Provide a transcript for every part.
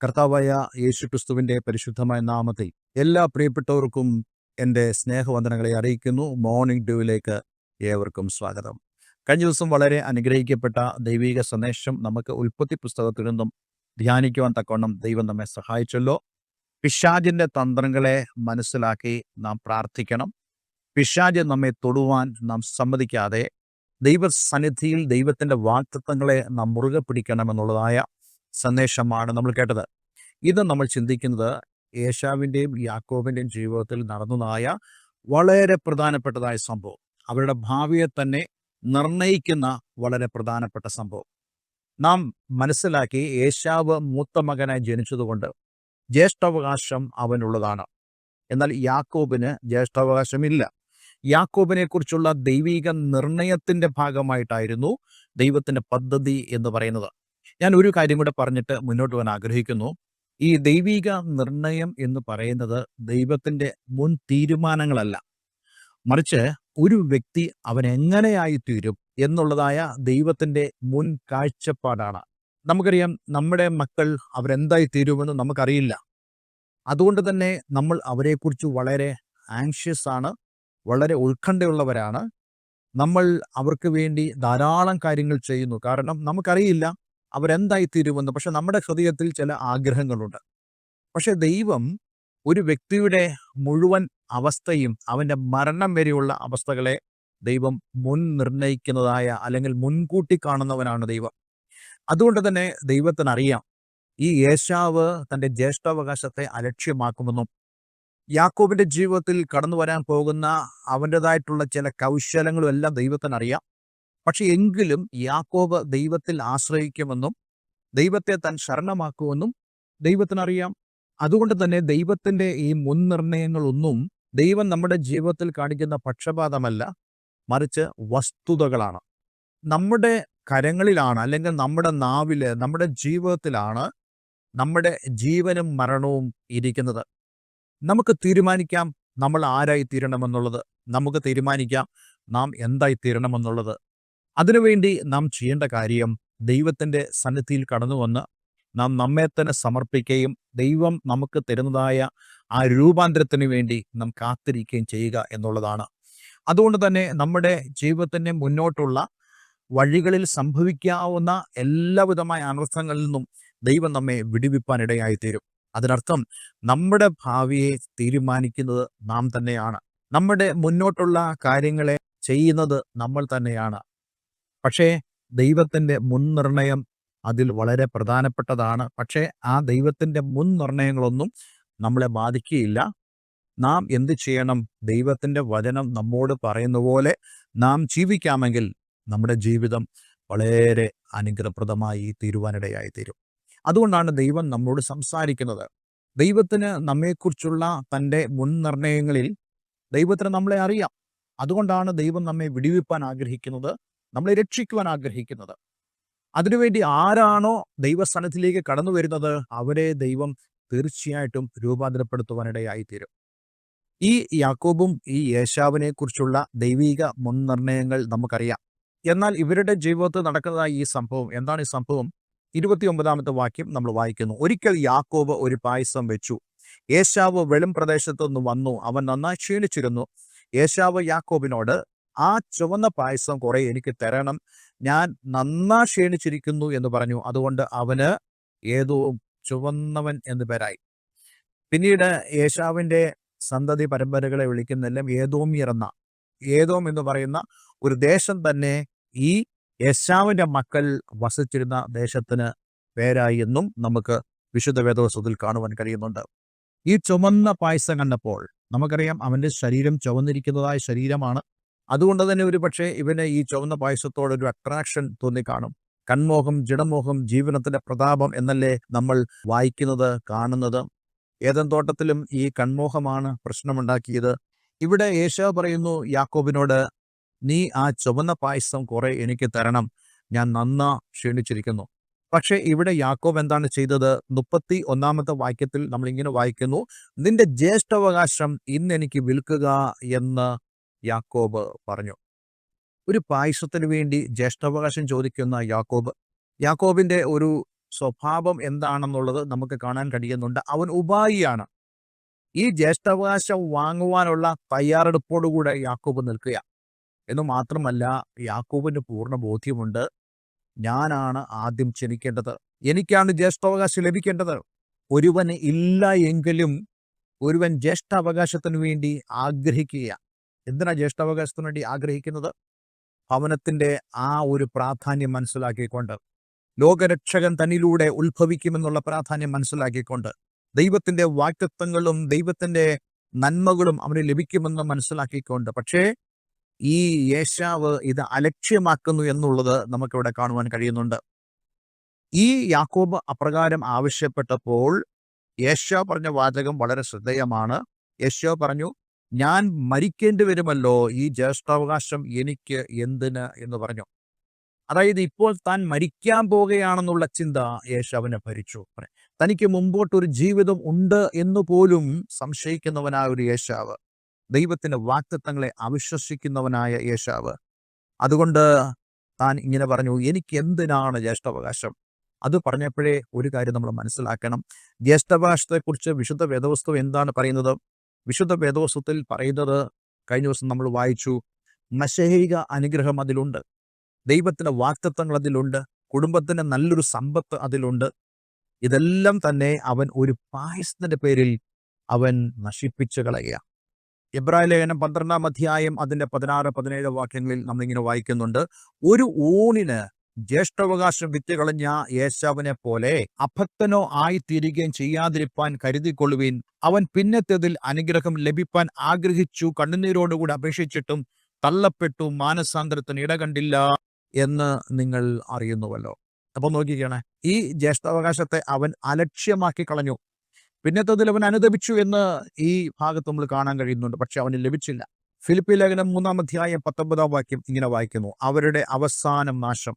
കർത്താവായ യേശുക്രിസ്തുവിന്റെ പരിശുദ്ധമായ നാമത്തിൽ എല്ലാ പ്രിയപ്പെട്ടവർക്കും എൻ്റെ സ്നേഹവന്ദനങ്ങളെ അറിയിക്കുന്നു. മോർണിംഗ് ഡ്യൂവിലേക്ക് ഏവർക്കും സ്വാഗതം. കഴിഞ്ഞ ദിവസം വളരെ അനുഗ്രഹിക്കപ്പെട്ട ദൈവിക സന്ദേശം നമുക്ക് ഉൽപ്പത്തി പുസ്തകത്തിൽ നിന്നും ധ്യാനിക്കുവാൻ തക്കവണ്ണം ദൈവം നമ്മെ സഹായിച്ചല്ലോ. പിശാചിന്റെ തന്ത്രങ്ങളെ മനസ്സിലാക്കി നാം പ്രാർത്ഥിക്കണം. പിശാച് നമ്മെ തൊടുവാൻ നാം സമ്മതിക്കാതെ ദൈവസന്നിധിയിൽ ദൈവത്തിൻ്റെ വാഗ്ദത്തങ്ങളെ നാം മുറുകെ പിടിക്കണമെന്നുള്ളതായ സന്ദേശമാണ് നമ്മൾ കേട്ടത്. ഇത് നമ്മൾ ചിന്തിക്കുന്നത് ഏശാവിൻ്റെയും യാക്കോബിൻ്റെയും ജീവിതത്തിൽ നടന്നതായ വളരെ പ്രധാനപ്പെട്ടതായ സംഭവം, അവരുടെ ഭാവിയെ തന്നെ നിർണയിക്കുന്ന വളരെ പ്രധാനപ്പെട്ട സംഭവം. നാം മനസ്സിലാക്കി ഏശാവ് മൂത്ത മകനായി ജനിച്ചതുകൊണ്ട് ജ്യേഷ്ഠാവകാശം അവനുള്ളതാണ്. എന്നാൽ യാക്കോബിന് ജ്യേഷ്ഠാവകാശമില്ല. യാക്കോബിനെ കുറിച്ചുള്ള ദൈവിക നിർണയത്തിൻ്റെ ഭാഗമായിട്ടായിരുന്നു ദൈവത്തിൻ്റെ പദ്ധതി എന്ന് പറയുന്നത്. ഞാൻ ഒരു കാര്യം കൂടെ പറഞ്ഞിട്ട് മുന്നോട്ട് പോകാൻ ആഗ്രഹിക്കുന്നു. ഈ ദൈവിക നിർണയം എന്ന് പറയുന്നത് ദൈവത്തിൻ്റെ മുൻ തീരുമാനങ്ങളല്ല, മറിച്ച് ഒരു വ്യക്തി അവൻ എങ്ങനെയായിത്തീരും എന്നുള്ളതായ ദൈവത്തിൻ്റെ മുൻ കാഴ്ചപ്പാടാണ്. നമുക്കറിയാം, നമ്മുടെ മക്കൾ അവരെന്തായി തീരുമെന്ന് നമുക്കറിയില്ല. അതുകൊണ്ട് തന്നെ നമ്മൾ അവരെക്കുറിച്ച് വളരെ ആങ്ഷ്യസ് ആണ്, വളരെ ഉത്കണ്ഠയുള്ളവരാണ്. നമ്മൾ അവർക്ക് വേണ്ടി ധാരാളം കാര്യങ്ങൾ ചെയ്യുന്നു. കാരണം നമുക്കറിയില്ല അവരെന്തായിത്തീരുമെന്ന്. പക്ഷെ നമ്മുടെ ഹൃദയത്തിൽ ചില ആഗ്രഹങ്ങളുണ്ട്. പക്ഷെ ദൈവം ഒരു വ്യക്തിയുടെ മുഴുവൻ അവസ്ഥയും അവൻ്റെ മരണം വരെയുള്ള അവസ്ഥകളെ ദൈവം മുൻ നിർണയിക്കുന്നതായ അല്ലെങ്കിൽ മുൻകൂട്ടി കാണുന്നവനാണ് ദൈവം. അതുകൊണ്ട് തന്നെ ദൈവത്തിനറിയാം ഈ ഏശാവ് തൻ്റെ ജ്യേഷ്ഠാവകാശത്തെ അലക്ഷ്യമാക്കുമെന്നും യാക്കോബിന്റെ ജീവിതത്തിൽ കടന്നു വരാൻ പോകുന്ന അവൻ്റെതായിട്ടുള്ള ചില കൗശലങ്ങളും എല്ലാം ദൈവത്തിനറിയാം. പക്ഷെ എങ്കിലും യാക്കോബ് ദൈവത്തിൽ ആശ്രയിക്കുമെന്നും ദൈവത്തെ താൻ ശരണമാക്കുമെന്നും ദൈവത്തിനറിയാം. അതുകൊണ്ട് തന്നെ ദൈവത്തിൻ്റെ ഈ മുൻനിർണയങ്ങളൊന്നും ദൈവം നമ്മുടെ ജീവിതത്തിൽ കാണിക്കുന്ന പക്ഷപാതമല്ല, മറിച്ച് വസ്തുതകളാണ്. നമ്മുടെ കരങ്ങളിലാണ്, അല്ലെങ്കിൽ നമ്മുടെ നാവില്, നമ്മുടെ ജീവിതത്തിലാണ് നമ്മുടെ ജീവനും മരണവും ഇരിക്കുന്നത്. നമുക്ക് തീരുമാനിക്കാം നമ്മൾ ആരായി തീരണമെന്നുള്ളത്. നമുക്ക് തീരുമാനിക്കാം നാം എന്തായി തീരണമെന്നുള്ളത്. അതിനുവേണ്ടി നാം ചെയ്യേണ്ട കാര്യം ദൈവത്തിൻ്റെ സന്നിധിയിൽ കടന്നു വന്ന് നാം നമ്മെ തന്നെ സമർപ്പിക്കുകയും ദൈവം നമുക്ക് തരുന്നതായ ആ രൂപാന്തരത്തിന് വേണ്ടി നാം കാത്തിരിക്കുകയും ചെയ്യുക എന്നുള്ളതാണ്. അതുകൊണ്ട് തന്നെ നമ്മുടെ ജീവിതത്തിൻ്റെ മുന്നോട്ടുള്ള വഴികളിൽ സംഭവിക്കാവുന്ന എല്ലാവിധമായ അനർത്ഥങ്ങളിൽ നിന്നും ദൈവം നമ്മെ വിടുവിപ്പാനിടയായിത്തീരും. അതിനർത്ഥം നമ്മുടെ ഭാവിയെ തീരുമാനിക്കുന്നത് നാം തന്നെയാണ്. നമ്മുടെ മുന്നോട്ടുള്ള കാര്യങ്ങളെ ചെയ്യുന്നത് നമ്മൾ തന്നെയാണ്. പക്ഷേ ദൈവത്തിൻ്റെ മുൻനിർണയം അതിൽ വളരെ പ്രധാനപ്പെട്ടതാണ്. പക്ഷേ ആ ദൈവത്തിൻ്റെ മുൻനിർണയങ്ങളൊന്നും നമ്മളെ ബാധിക്കുകയില്ല. നാം എന്ത് ചെയ്യണം? ദൈവത്തിൻ്റെ വചനം നമ്മോട് പറയുന്ന പോലെ നാം ജീവിക്കാമെങ്കിൽ നമ്മുടെ ജീവിതം വളരെ അനുഗ്രഹപ്രദമായി തീരുവാനിടയായിത്തീരും. അതുകൊണ്ടാണ് ദൈവം നമ്മോട് സംസാരിക്കുന്നത്. ദൈവത്തിന് നമ്മെക്കുറിച്ചുള്ള തൻ്റെ മുൻനിർണയങ്ങളിൽ ദൈവത്തിന് നമ്മളെ അറിയാം. അതുകൊണ്ടാണ് ദൈവം നമ്മെ വിടുവിപ്പാൻ ആഗ്രഹിക്കുന്നത്, നമ്മളെ രക്ഷിക്കുവാൻ ആഗ്രഹിക്കുന്നത്. അതിനുവേണ്ടി ആരാണോ ദൈവസ്ഥാനത്തിലേക്ക് കടന്നു വരുന്നത് അവരെ ദൈവം തീർച്ചയായിട്ടും രൂപാന്തരപ്പെടുത്തുവാനിടയായിത്തീരും. ഈ യാക്കോബും ഈ ഏശാവിനെ കുറിച്ചുള്ള ദൈവിക മുൻനിർണയങ്ങൾ നമുക്കറിയാം. എന്നാൽ ഇവരുടെ ജീവിതത്തിൽ നടക്കുന്ന ഈ സംഭവം എന്താണ്? ഈ സംഭവം 29-ാമത്തെ വാക്യം നമ്മൾ വായിക്കുന്നു. ഒരിക്കൽ യാക്കോബ് ഒരു പായസം വെച്ചു. ഏശാവ് വെളിം പ്രദേശത്തു നിന്ന് വന്നു. അവൻ നന്നായി ക്ഷീണിച്ചിരുന്നു. ഏശാവ് യാക്കോബിനോട്, ആ ചുവന്ന പായസം കുറെ എനിക്ക് തരണം, ഞാൻ നന്നായി ക്ഷീണിച്ചിരിക്കുന്നു എന്ന് പറഞ്ഞു. അതുകൊണ്ട് അവന് ഏതോ ചുവന്നവൻ എന്ന് പേരായി. പിന്നീട് ഏശാവിൻ്റെ സന്തതി പരമ്പരകളെ വിളിക്കുന്നെല്ലാം ഏദോമ്യർ എന്ന, ഏദോം എന്ന് പറയുന്ന ഒരു ദേശം തന്നെ ഈ ഏശാവിൻ്റെ മക്കൾ വസിച്ചിരുന്ന ദേശത്തിന് പേരായി എന്നും നമുക്ക് വിശുദ്ധ വേദപുസ്തകത്തിൽ കാണുവാൻ കഴിയുന്നുണ്ട്. ഈ ചുവന്ന പായസം കണ്ടപ്പോൾ നമുക്കറിയാം അവൻ്റെ ശരീരം ചുവന്നിരിക്കുന്നതായ ശരീരമാണ്. അതുകൊണ്ട് തന്നെ ഒരു പക്ഷേ ഇവന് ഈ ചുവന്ന പായസത്തോടൊരു അട്രാക്ഷൻ തോന്നിക്കാണും. കൺമോഹം, ജഡമോഹം, ജീവനത്തിൻ്റെ പ്രതാപം എന്നല്ലേ നമ്മൾ വായിക്കുന്നത്, കാണുന്നത്. ഏദൻ തോട്ടത്തിലും ഈ കൺമോഹമാണ് പ്രശ്നമുണ്ടാക്കിയത്. ഇവിടെ ഏശാവ് പറയുന്നു യാക്കോബിനോട്, നീ ആ ചുവന്ന പായസം കുറെ എനിക്ക് തരണം, ഞാൻ നന്നാ ക്ഷീണിച്ചിരിക്കുന്നു. പക്ഷെ ഇവിടെ യാക്കോബ് എന്താണ് ചെയ്തത്? 31-ാമത്തെ വാക്യത്തിൽ നമ്മൾ ഇങ്ങനെ വായിക്കുന്നു, നിന്റെ ജ്യേഷ്ഠാവകാശം ഇന്ന് എനിക്ക് വിൽക്കുക എന്ന് യാക്കോബ് പറഞ്ഞു. ഒരു പായസത്തിന് വേണ്ടി ജ്യേഷ്ഠാവകാശം ചോദിക്കുന്ന യാക്കോബിൻ്റെ ഒരു സ്വഭാവം എന്താണെന്നുള്ളത് നമുക്ക് കാണാൻ കഴിയുന്നുണ്ട്. അവൻ ഉപായിയാണ്. ഈ ജ്യേഷ്ഠാവകാശം വാങ്ങുവാനുള്ള തയ്യാറെടുപ്പോടുകൂടെ യാക്കോബ് നിൽക്കുക. എന്ന് മാത്രമല്ല, യാക്കോബിന് പൂർണ്ണ ബോധ്യമുണ്ട്, ഞാനാണ് ആദ്യം ജനിക്കേണ്ടത്, എനിക്കാണ് ജ്യേഷ്ഠാവകാശം ലഭിക്കേണ്ടത്. ഒരുവന് ഇല്ല എങ്കിലും ഒരുവൻ ജ്യേഷ്ഠാവകാശത്തിന് വേണ്ടി ആഗ്രഹിക്കുക. എന്തിനാ ജ്യേഷ്ഠാവകാശത്തിന് വേണ്ടി ആഗ്രഹിക്കുന്നത്? ഭവനത്തിന്റെ ആ ഒരു പ്രാധാന്യം മനസ്സിലാക്കിക്കൊണ്ട്, ലോകരക്ഷകൻ തന്നിലൂടെ ഉത്ഭവിക്കുമെന്നുള്ള പ്രാധാന്യം മനസ്സിലാക്കിക്കൊണ്ട്, ദൈവത്തിന്റെ വാഗ്ദത്തങ്ങളും ദൈവത്തിന്റെ നന്മകളും അവന് ലഭിക്കുമെന്ന് മനസ്സിലാക്കിക്കൊണ്ട്. പക്ഷേ ഈ യേശാവ് ഇത് അലക്ഷ്യമാക്കുന്നു എന്നുള്ളത് നമുക്കിവിടെ കാണുവാൻ കഴിയുന്നുണ്ട്. ഈ യാക്കോബ് അപ്രകാരം ആവശ്യപ്പെട്ടപ്പോൾ യേശാവ് പറഞ്ഞ വാചകം വളരെ ശ്രദ്ധേയമാണ്. യേശാവ് പറഞ്ഞു, ഞാൻ മരിക്കേണ്ടി വരുമല്ലോ, ഈ ജ്യേഷ്ഠാവകാശം എനിക്ക് എന്തിന് എന്ന് പറഞ്ഞു. അതായത് ഇപ്പോൾ താൻ മരിക്കാൻ പോകുകയാണെന്നുള്ള ചിന്ത യേശാവിനെ ഭരിച്ചു. തനിക്ക് മുമ്പോട്ടൊരു ജീവിതം ഉണ്ട് എന്ന് പോലും സംശയിക്കുന്നവനായ ഒരു യേശാവ്, ദൈവത്തിന്റെ വാഗ്ദത്തങ്ങളെ അവിശ്വസിക്കുന്നവനായ യേശാവ്. അതുകൊണ്ട് താൻ ഇങ്ങനെ പറഞ്ഞു, എനിക്ക് എന്തിനാണ് ജ്യേഷ്ഠാവകാശം? അത് പറഞ്ഞപ്പോഴേ ഒരു കാര്യം നമ്മൾ മനസ്സിലാക്കണം. ജ്യേഷ്ഠാവകാശത്തെക്കുറിച്ച് വിശുദ്ധ വേദപുസ്തകം എന്താണ് പറയുന്നത്? വിശുദ്ധ വേദപുസ്തകത്തിൽ പറയുന്നത് കഴിഞ്ഞ ദിവസം നമ്മൾ വായിച്ചു, മശേഹിക അനുഗ്രഹം അതിലുണ്ട്, ദൈവത്തിന്റെ വാഗ്ദത്തങ്ങൾ അതിലുണ്ട്, കുടുംബത്തിന്റെ നല്ലൊരു സമ്പത്ത് അതിലുണ്ട്. ഇതെല്ലാം തന്നെ അവൻ ഒരു പായസത്തിന്റെ പേരിൽ അവൻ നശിപ്പിച്ചു കളയുക. എബ്രായ ലേഖനം 12-ാം അധ്യായം അതിന്റെ 16-17 വാക്യങ്ങളിൽ നമ്മളിങ്ങനെ വായിക്കുന്നുണ്ട്, ഒരു ഊണിന് ജ്യേഷ്ഠാവകാശം വിറ്റ് കളഞ്ഞ യേശാവിനെ പോലെ അഭക്തനോ ആയിത്തീരുകയും ചെയ്യാതിരിപ്പാൻ കരുതിക്കൊള്ളുവിൻ. അവൻ പിന്നത്തേതിൽ അനുഗ്രഹം ലഭിപ്പാൻ ആഗ്രഹിച്ചു, കണ്ണുനീരോടുകൂടി അപേക്ഷിച്ചിട്ടും തള്ളപ്പെട്ടു, മാനസാന്തരത്തിന് ഇടകണ്ടില്ല എന്ന് നിങ്ങൾ അറിയുന്നുവല്ലോ. അപ്പൊ നോക്കിക്കണേ, ഈ ജ്യേഷ്ഠാവകാശത്തെ അവൻ അലക്ഷ്യമാക്കി കളഞ്ഞു. പിന്നത്തേതിൽ അവൻ അനുദപിച്ചു എന്ന് ഈ ഭാഗത്ത് നമ്മൾ കാണാൻ കഴിയുന്നുണ്ട്. പക്ഷെ അവന് ലഭിച്ചില്ല. ഫിലിപ്പി ലേഖനം 3-ാം അധ്യായം 19-ാം വാക്യം ഇങ്ങനെ വായിക്കുന്നു, അവരുടെ അവസാനം നാശം,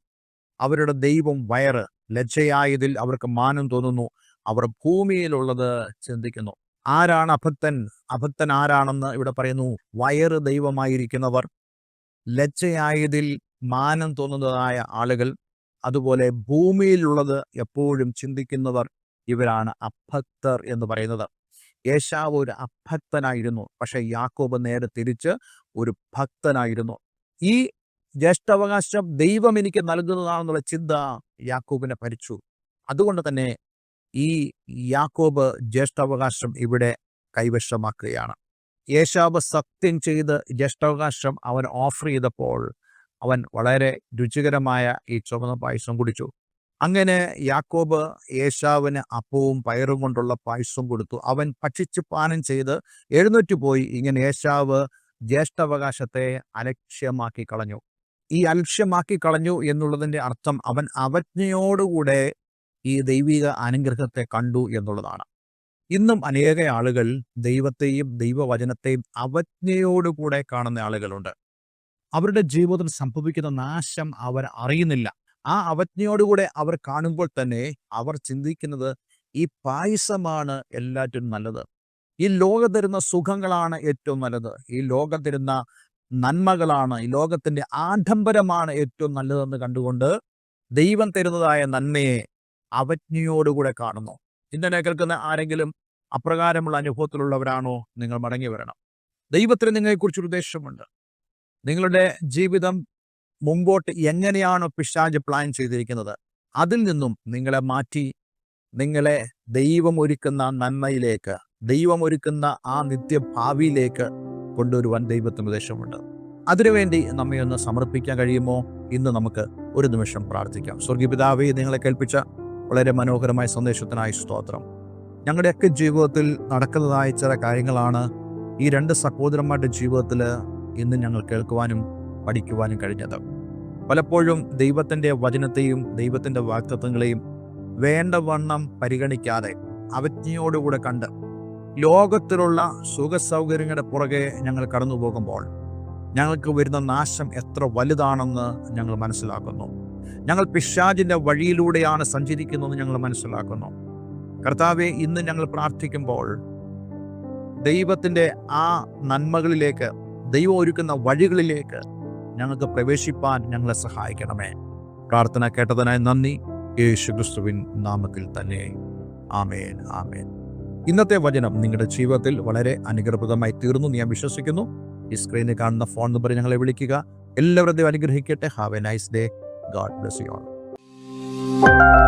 അവരുടെ ദൈവം വയറ്, ലജ്ജയായതിൽ അവർക്ക് മാനം തോന്നുന്നു, അവർ ഭൂമിയിലുള്ളത് ചിന്തിക്കുന്നു. ആരാണ് അഭക്തൻ? അഭക്തൻ ആരാണെന്ന് ഇവിടെ പറയുന്നു, വയറ് ദൈവമായിരിക്കുന്നവർ, ലജ്ജയായതിൽ മാനം തോന്നുന്നതായ ആളുകൾ, അതുപോലെ ഭൂമിയിലുള്ളത് എപ്പോഴും ചിന്തിക്കുന്നവർ, ഇവരാണ് അഭക്തർ എന്ന് പറയുന്നത്. യേശാവ് ഒരു അഭക്തനായിരുന്നു, പക്ഷെ യാക്കോബ് നേരെ തിരിച്ച് ഒരു ഭക്തനായിരുന്നു. ഈ ജ്യേഷ്ഠാവകാശം ദൈവം എനിക്ക് നൽകുന്നതാണെന്നുള്ള ചിന്ത യാക്കോബിനെ ഭരിച്ചു. അതുകൊണ്ട് തന്നെ ഈ യാക്കോബ് ജ്യേഷ്ഠാവകാശം ഇവിടെ കൈവശമാക്കുകയാണ്. യേശാവ് സത്യം ചെയ്ത് ജ്യേഷ്ഠാവകാശം അവൻ ഓഫർ ചെയ്തപ്പോൾ അവൻ വളരെ രുചികരമായ ഈ ചുവന്ന പായസം കുടിച്ചു. അങ്ങനെ യാക്കോബ് യേശാവിന് അപ്പവും പയറും കൊണ്ടുള്ള പായസം കൊടുത്തു. അവൻ ഭക്ഷിച്ച് പാനം ചെയ്ത് എഴുന്നേറ്റ് പോയി. ഇങ്ങനെ യേശാവ് ജ്യേഷ്ഠാവകാശത്തെ അലക്ഷ്യമാക്കി കളഞ്ഞു. ഈ അലക്ഷ്യമാക്കി കളഞ്ഞു എന്നുള്ളതിൻ്റെ അർത്ഥം അവൻ അവജ്ഞയോടുകൂടെ ഈ ദൈവിക അനുഗ്രഹത്തെ കണ്ടു എന്നുള്ളതാണ്. ഇന്നും അനേക ആളുകൾ ദൈവത്തെയും ദൈവവചനത്തെയും അവജ്ഞയോടുകൂടെ കാണുന്ന ആളുകളുണ്ട്. അവരുടെ ജീവിതത്തിൽ സംഭവിക്കുന്ന നാശം അവർ അറിയുന്നില്ല. ആ അവജ്ഞയോടുകൂടെ അവർ കാണുമ്പോൾ തന്നെ അവർ ചിന്തിക്കുന്നത്, ഈ പായസമാണ് എല്ലാറ്റിനും നല്ലത്, ഈ ലോകം തരുന്ന സുഖങ്ങളാണ് ഏറ്റവും നല്ലത്, ഈ ലോകം തരുന്ന നന്മകളാണ്, ഈ ലോകത്തിന്റെ ആഡംബരമാണ് ഏറ്റവും നല്ലതെന്ന് കണ്ടുകൊണ്ട് ദൈവം തരുന്നതായ നന്മയെ അവജ്ഞയോടുകൂടെ കാണുന്നു. ഇന്നെ കേൾക്കുന്ന ആരെങ്കിലും അപ്രകാരമുള്ള അനുഭവത്തിലുള്ളവരാണോ? നിങ്ങൾ മടങ്ങി വരണം. ദൈവത്തിന് നിങ്ങളെക്കുറിച്ചൊരു ഉദ്ദേശമുണ്ട്. നിങ്ങളുടെ ജീവിതം മുമ്പോട്ട് എങ്ങനെയാണോ പിശാച് പ്ലാൻ ചെയ്തിരിക്കുന്നത്, അതിൽ നിന്നും നിങ്ങളെ മാറ്റി നിങ്ങളെ ദൈവം ഒരുക്കുന്ന നന്മയിലേക്ക്, ദൈവം ഒരുക്കുന്ന ആ നിത്യഭാവിയിലേക്ക് കൊണ്ടുവരുവാൻ ദൈവത്തിന് ഉദ്ദേശമുണ്ട്. അതിനുവേണ്ടി നമ്മെ ഒന്ന് സമർപ്പിക്കാൻ കഴിയുമോ? ഇന്ന് നമുക്ക് ഒരു നിമിഷം പ്രാർത്ഥിക്കാം. സ്വർഗീയ പിതാവേ, നിങ്ങളെ കേൾപ്പിച്ച വളരെ മനോഹരമായ സന്ദേശത്തിനായി സ്തോത്രം. ഞങ്ങളുടെയൊക്കെ ജീവിതത്തിൽ നടക്കുന്നതായ ചില കാര്യങ്ങളാണ് ഈ രണ്ട് സഹോദരന്മാരുടെ ജീവിതത്തിൽ ഇന്ന് ഞങ്ങൾ കേൾക്കുവാനും പഠിക്കുവാനും കഴിഞ്ഞത്. പലപ്പോഴും ദൈവത്തിൻ്റെ വചനത്തെയും ദൈവത്തിൻ്റെ വാഗ്ദത്തങ്ങളെയും വേണ്ടവണ്ണം പരിഗണിക്കാതെ അവജ്ഞയോടുകൂടെ കണ്ട് ലോകത്തിലുള്ള സുഖസൗകര്യങ്ങളുടെ പുറകെ ഞങ്ങൾ കടന്നു പോകുമ്പോൾ ഞങ്ങൾക്ക് വരുന്ന നാശം എത്ര വലുതാണെന്ന് ഞങ്ങൾ മനസ്സിലാക്കുന്നു. ഞങ്ങൾ പിശാചിൻ്റെ വഴിയിലൂടെയാണ് സഞ്ചരിക്കുന്നതെന്ന് ഞങ്ങൾ മനസ്സിലാക്കുന്നു. കർത്താവെ, ഇന്ന് ഞങ്ങൾ പ്രാർത്ഥിക്കുമ്പോൾ ദൈവത്തിൻ്റെ ആ നന്മകളിലേക്ക്, ദൈവം ഒരുക്കുന്ന വഴികളിലേക്ക് ഞങ്ങൾക്ക് പ്രവേശിപ്പാൻ ഞങ്ങളെ സഹായിക്കണമേ. പ്രാർത്ഥന കേട്ടതിനായി നന്ദി. യേശുക്രിസ്തുവിൻ നാമത്തിൽ തന്നെ. ആമേൻ, ആമേൻ. ഇന്നത്തെ വചനം നിങ്ങളുടെ ജീവിതത്തിൽ വളരെ അനുഗ്രഹപ്രദമായി തീർന്നു ഞാൻ വിശ്വസിക്കുന്നു. ഈ സ്ക്രീനിൽ കാണുന്ന ഫോൺ നമ്പറിൽ ഞങ്ങളെ വിളിക്കുക. എല്ലാവരും അനുഗ്രഹിക്കട്ടെ. Have A nice day. God bless you all.